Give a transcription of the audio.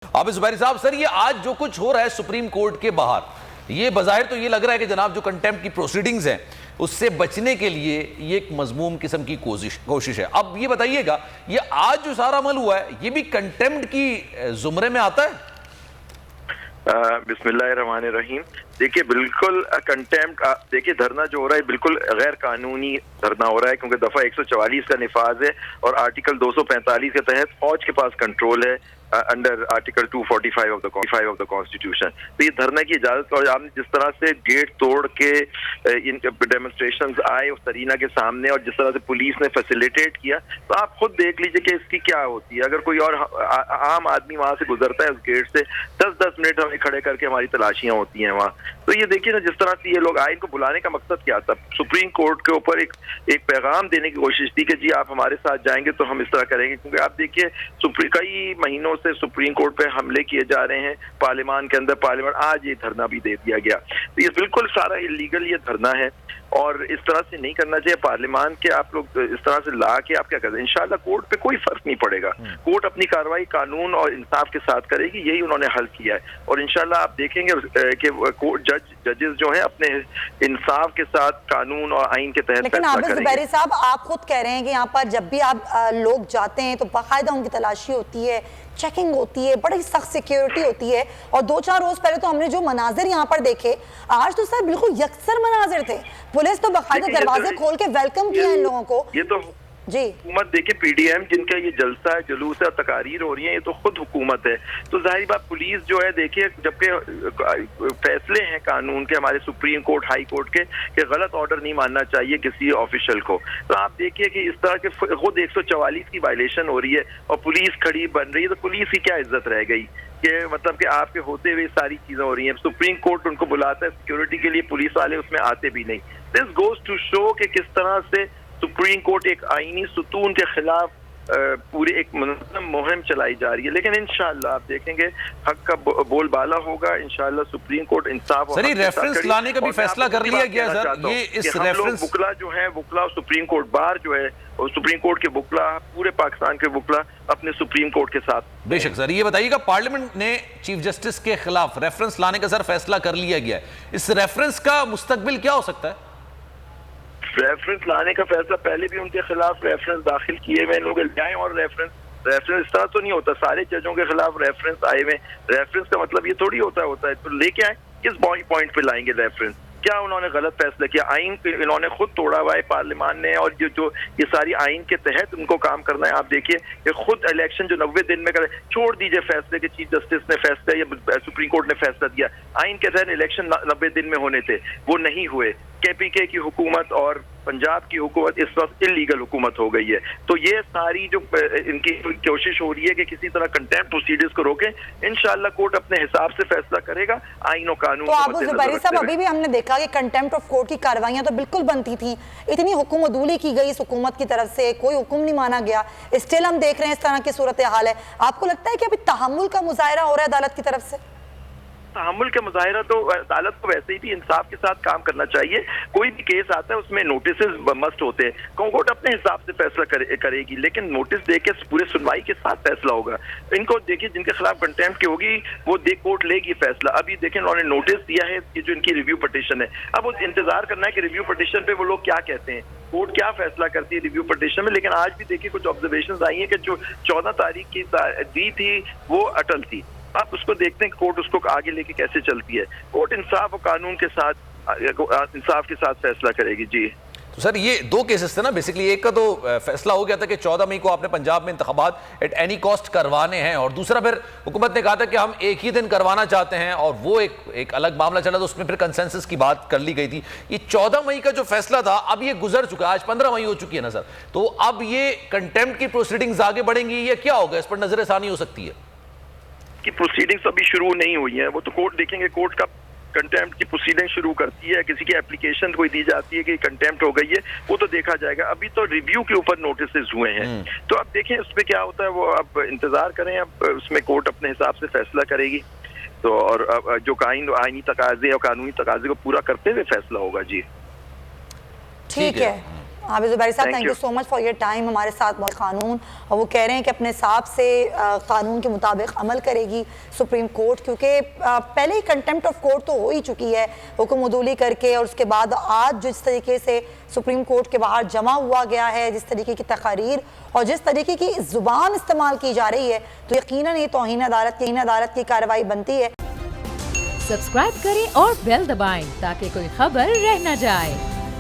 عابد زبیری صاحب، سر یہ آج جو کچھ ہو رہا ہے سپریم کورٹ کے باہر، یہ بظاہر تو یہ لگ رہا ہے کہ جناب جو کنٹیمپٹ کی پروسیڈنگز ہیں اس سے بچنے کے لیے یہ ایک مذموم قسم کی کوشش ہے۔ اب یہ بتائیے گا، یہ آج جو سارا عمل ہوا ہے یہ بھی کنٹیمپٹ کی زمرے میں آتا ہے؟ بسم اللہ الرحمن الرحیم۔ دیکھیے بالکل کنٹیمپٹ، دیکھیے دھرنا جو ہو رہا ہے بالکل غیر قانونی دھرنا ہو رہا ہے، کیونکہ دفعہ 144 کا نفاذ ہے اور آرٹیکل 245 کے تحت فوج کے پاس کنٹرول ہے under article 245 of the constitution. تو یہ دھرنا کی اجازت، اور آپ نے جس طرح سے گیٹ توڑ کے ان ڈیمونسٹریشنز آئے اس سرینا کے سامنے اور جس طرح سے پولیس نے فیسیلیٹیٹ کیا، تو آپ خود دیکھ لیجئے کہ اس کی کیا ہوتی ہے۔ اگر کوئی اور عام آدمی وہاں سے گزرتا ہے اس گیٹ سے، 10 منٹ ہمیں کھڑے کر کے ہماری تلاشیاں ہوتی ہیں وہاں۔ تو یہ دیکھیے نا جس طرح سے یہ لوگ آئے، ان کو بلانے کا مقصد کیا تھا؟ سپریم کورٹ کے اوپر ایک پیغام دینے کی کوشش تھی کہ جی آپ ہمارے ساتھ جائیں گے تو ہم اس طرح کریں گے، کیونکہ آپ دیکھیے کئی مہینوں سے سپریم کورٹ پہ حملے کیے جا رہے ہیں پارلیمان کے اندر، آج یہ دھرنا بھی دے دیا گیا۔ تو یہ بالکل سارا اللیگل یہ دھرنا ہے، اور اس طرح سے نہیں کرنا چاہیے۔ پارلیمان کے آپ لوگ اس طرح سے لا کے آپ کیا کرتے ہیں؟ انشاءاللہ کورٹ پہ کوئی فرق نہیں پڑے گا، کورٹ اپنی کارروائی قانون اور انصاف کے ساتھ کرے گی، یہی انہوں نے حل کیا ہے۔ اور انشاءاللہ آپ دیکھیں گے کہ ججز جو ہیں اپنے انصاف کے ساتھ قانون اور آئین کے تحت لیکن عابد زبیری صاحب آپ خود کہہ رہے ہیں کہ یہاں پر جب بھی آپ لوگ جاتے ہیں تو باقاعدہ ان کی تلاشی ہوتی ہے، چیکنگ ہوتی ہے، بڑی سخت سیکیورٹی ہوتی ہے، اور 2-4 روز پہلے تو ہم نے جو مناظر یہاں پر دیکھے، آج تو سر بالکل یکسر مناظر تھے، پولیس تو باقاعدہ دروازے کھول کے ویلکم کیا ان لوگوں کو۔ یہ تو جی حکومت، دیکھیں پی ڈی ایم جن کا یہ جلسہ ہے، جلوس ہے، تقاریر ہو رہی ہیں، یہ تو خود حکومت ہے۔ تو ظاہری بات پولیس جو ہے، دیکھیے جبکہ فیصلے ہیں قانون کے ہمارے سپریم کورٹ، ہائی کورٹ کے، کہ غلط آرڈر نہیں ماننا چاہیے کسی آفیشل کو، تو آپ دیکھیے کہ اس طرح کے خود 144 کی وائلیشن ہو رہی ہے اور پولیس کھڑی بن رہی ہے، تو پولیس کی کیا عزت رہ گئی کہ مطلب کہ آپ کے ہوتے ہوئے ساری چیزیں ہو رہی ہیں۔ سپریم کورٹ ان کو بلاتا ہے سیکیورٹی کے لیے، پولیس والے اس میں آتے بھی نہیں۔ دس گوز ٹو شو کہ کس طرح سے سپریم کورٹ ایک آئینی ستون کے خلاف پوری ایک منظم مہم چلائی جا رہی ہے، لیکن انشاءاللہ آپ دیکھیں گے حق کا بول بالا ہوگا، انشاءاللہ سپریم کورٹ انصاف سر یہ ریفرنس لانے کا بھی فیصلہ کر لیا گیا سر، یہ اس ریفرنس وکلا جو ہیں، وکلا سپریم کورٹ بار جو ہے، اور سپریم کورٹ کے وکلا پورے پاکستان کے وکلا اپنے سپریم کورٹ کے ساتھ۔ بے شک سر، یہ بتائیے گا پارلیمنٹ نے چیف جسٹس کے خلاف ریفرنس لانے کا سر فیصلہ کر لیا گیا ہے، اس ریفرنس کا مستقبل کیا ہو سکتا ہے؟ ریفرنس لانے کا فیصلہ پہلے بھی ان کے خلاف ریفرنس داخل کیے ہوئے لوگ جائیں، اور ریفرنس اس طرح تو نہیں ہوتا سارے ججوں کے خلاف ریفرنس آئے ہوئے۔ ریفرنس کا مطلب یہ تھوڑی ہوتا ہے تو لے کے آئیں، کس پوائنٹ پہ لائیں گے ریفرنس؟ کیا انہوں نے غلط فیصلہ کیا؟ آئین انہوں نے خود توڑا ہوا ہے پارلیمان نے، اور جو یہ ساری آئین کے تحت ان کو کام کرنا ہے۔ آپ دیکھیے کہ خود الیکشن جو 90 دن میں کرے، چھوڑ دیجئے فیصلے کہ چیف جسٹس نے فیصلہ یا سپریم کورٹ نے فیصلہ دیا، آئین کے تحت الیکشن 90 دن میں ہونے تھے، وہ نہیں ہوئے۔ کے پی کے کی حکومت اور پنجاب کی حکومت اس وقت اللیگل حکومت ہو گئی ہے۔ تو یہ ساری جو ان کی کوشش ہو رہی ہے کہ کسی طرح کنٹیمپٹ پروسیڈرز کو روکیں، انشاءاللہ کورٹ اپنے حساب سے فیصلہ کرے گا آئین و قانون تو عابد زبیری صاحب ابھی بھی ہم نے دیکھا کہ کنٹیمپٹ آف کورٹ کی کاروائیاں تو بالکل بنتی تھیں، اتنی حکم عدولی کی گئی اس حکومت کی طرف سے، کوئی حکم نہیں مانا گیا، اسٹل ہم دیکھ رہے ہیں اس طرح کی صورتحال ہے۔ آپ کو لگتا ہے کہ ابھی تحمل کا مظاہرہ ہو رہا ہے عدالت کی طرف سے؟ تحمل کا مظاہرہ تو عدالت کو ویسے ہی بھی انصاف کے ساتھ کام کرنا چاہیے۔ کوئی بھی کیس آتا ہے اس میں نوٹسز مسٹ ہوتے ہیں، کورٹ اپنے حساب سے فیصلہ کرے گی، لیکن نوٹس دے کے پورے سنوائی کے ساتھ فیصلہ ہوگا۔ ان کو دیکھیے جن کے خلاف کنٹیمپٹ کی ہوگی وہ کورٹ لے گی فیصلہ۔ ابھی دیکھیں انہوں نے نوٹس دیا ہے کہ جو ان کی ریویو پٹیشن ہے، اب وہ انتظار کرنا ہے کہ ریویو پٹیشن پہ وہ لوگ کیا کہتے ہیں، کورٹ کیا فیصلہ کرتی ہے ریویو پٹیشن میں۔ لیکن آج بھی دیکھیے کچھ آبزرویشنز آئی ہیں کہ جو 14 تاریخ کی دی تھی وہ اٹل تھی۔ آپ اس کو دیکھتے ہیں کورٹ اس کو آگے لے کے کیسے چلتی ہے۔ کورٹ انصاف و قانون کے ساتھ، انصاف کے ساتھ فیصلہ کرے گی۔ جی تو سر یہ دو کیسز تھے نا بیسیکلی، ایک کا تو فیصلہ ہو گیا تھا کہ 14 مئی کو آپ نے پنجاب میں انتخابات ایٹ اینی کاسٹ کروانے ہیں، اور دوسرا پھر حکومت نے کہا تھا کہ ہم ایک ہی دن کروانا چاہتے ہیں، اور وہ ایک الگ معاملہ چلا، تو اس میں پھر کنسنسس کی بات کر لی گئی تھی۔ یہ 14 مئی کا جو فیصلہ تھا اب یہ گزر چکا ہے، آج 15 مئی ہو چکی ہے نا سر، تو اب یہ کنٹیمپٹ کی پروسیڈنگز آگے بڑھیں گی یا کیا ہوگا؟ اس پر نظر ثانی ہو سکتی ہے کی پروسیڈنگز ابھی شروع نہیں ہوئی ہیں، وہ تو کورٹ دیکھیں گے، کورٹ کا کنٹیمپٹ کی پروسیڈنگ شروع کرتی ہے، کسی کی اپلیکیشن کوئی دی جاتی ہے کہ کنٹیمپٹ ہو گئی ہے، وہ تو دیکھا جائے گا۔ ابھی تو ریویو کے اوپر نوٹسز ہوئے ہیں، تو اب دیکھیں اس پہ کیا ہوتا ہے، وہ اب انتظار کریں، اب اس میں کورٹ اپنے حساب سے فیصلہ کرے گی، تو اور جو آئینی تقاضے اور قانونی تقاضے کو پورا کرتے ہوئے فیصلہ ہوگا۔ جی ٹھیک ہے۔ آپ زبیر صاحب Thank thank you you. So much for your time. ہمارے ساتھ قانون، اور وہ کہہ رہے ہیں کہ اپنے حساب سے قانون کے مطابق عمل کرے گی سپریم کورٹ، کیونکہ پہلے ہی کنٹمپٹ آف کورٹ تو ہو ہی چکی ہے حکم عدولی کر کے، اور اس کے بعد آج جس طریقے سے سپریم کورٹ کے باہر جمع ہوا گیا ہے، جس طریقے کی تقاریر اور جس طریقے کی زبان استعمال کی جا رہی ہے، تو یقیناً یہ توہین عدالت کی کارروائی بنتی ہے. سبسکرائب کریں اور بیل دبائیں تاکہ کوئی خبر رہ نہ جائے.